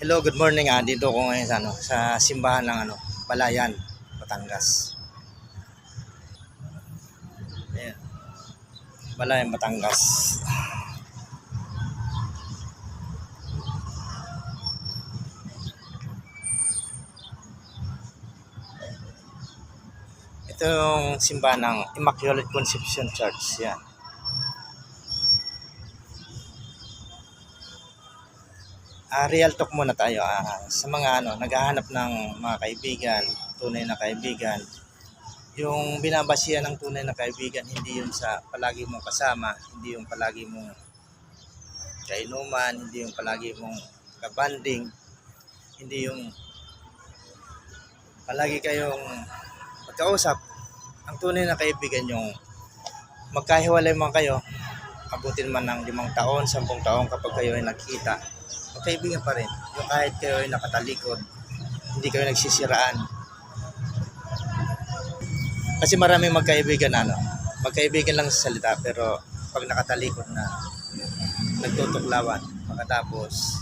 Hello, good morning. Dito ko ngayon sa sa simbahan ng Balayan, Batangas. Ayan, Balayan, Batangas. Ito yung simbahan ng Immaculate Conception Church. Yan. Real talk muna tayo. Sa mga naghahanap ng mga kaibigan, tunay na kaibigan. Yung binabasihan ng tunay na kaibigan, hindi yung sa palagi mong kasama, hindi yung palagi mong kainuman, hindi yung palagi mong kabanding, hindi yung palagi kayong magkausap. Ang tunay na kaibigan yung magkahiwalay man kayo, abutin man ng 5 taon, 10 taon kapag kayo ay nakita, magkaibigan pa rin. Yung kahit kayo ay nakatalikod, hindi kayo nagsisiraan. Kasi marami magkaibigan magkaibigan lang sa salita, pero pag nakatalikod na, nagtutuklawan. Pagkatapos,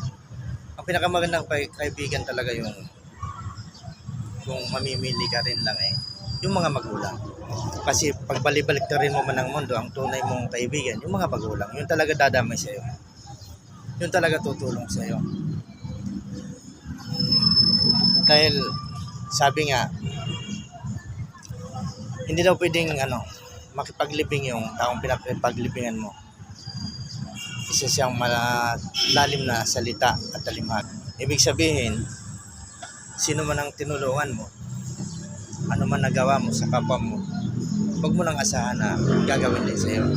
ang pinakamagandang kaibigan talaga yung kung mamimili ka rin lang yung mga magulang. Kasi pag balibalik na rin mo man ang mundo, ang tunay mong kaibigan, yung mga magulang, yun talaga dadamay sa'yo. Yun talaga tutulong sa'yo. Dahil, sabi nga, hindi daw pwedeng makipaglibing yung taong pinapaglibingan mo. Isa siyang malalim na salita at talimhat. Ibig sabihin, sino man ang tinulungan mo, ano man nagawa mo sa kapwa mo, huwag mo lang asahan na gagawin din sa'yo.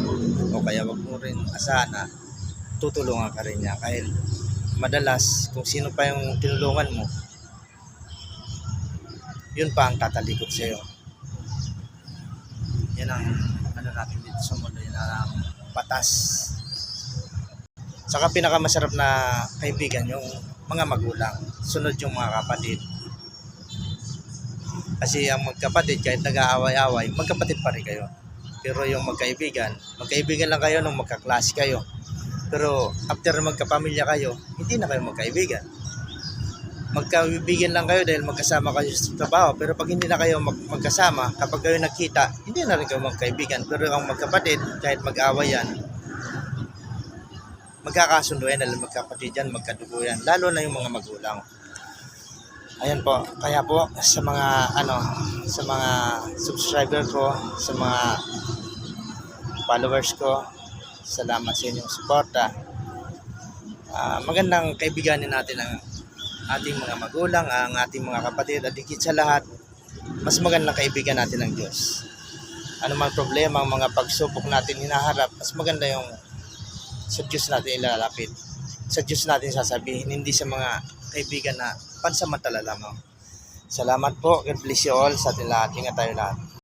O kaya huwag mo rin asahan na tutulungan ka rin niya. Kahit madalas, kung sino pa yung tinulungan mo, yun pa ang tatalikod sa'yo. Yan ang natin dito sa mundo, yan ang batas. Saka pinakamasarap na kaibigan yung mga magulang, sunod yung mga kapatid. Kasi ang magkapatid, kahit nag-aaway-away, magkapatid pa rin kayo. Pero yung magkaibigan lang kayo nung magkaklase kayo. Pero after magkapamilya kayo, hindi na kayo magkaibigan. Magkaibigan lang kayo dahil magkasama kayo sa trabaho. Pero pag hindi na kayo magkasama, kapag kayo nagkita, hindi na rin kayo magkaibigan. Pero ang magkapatid, kahit mag-away yan, magkakasundo yan, dahil magkapatid yan, magkadugo yan. Lalo na yung mga magulang. Ayan po, kaya po sa mga sa mga subscriber ko, sa mga followers ko, salamat sa inyong suporta. Magandang kaibiganin natin ang ating mga magulang, ang ating mga kapatid, at higit sa lahat, mas magandang kaibigan natin ang Diyos. Ano mang problema, ang mga pagsubok natin hinaharap, mas maganda yung sa Diyos natin ilalapit. Sa Diyos natin sasabihin, hindi sa mga kaibigan na pansamantala lamang. Salamat po. God bless you all sa ating lahat. Ingat tayo lahat.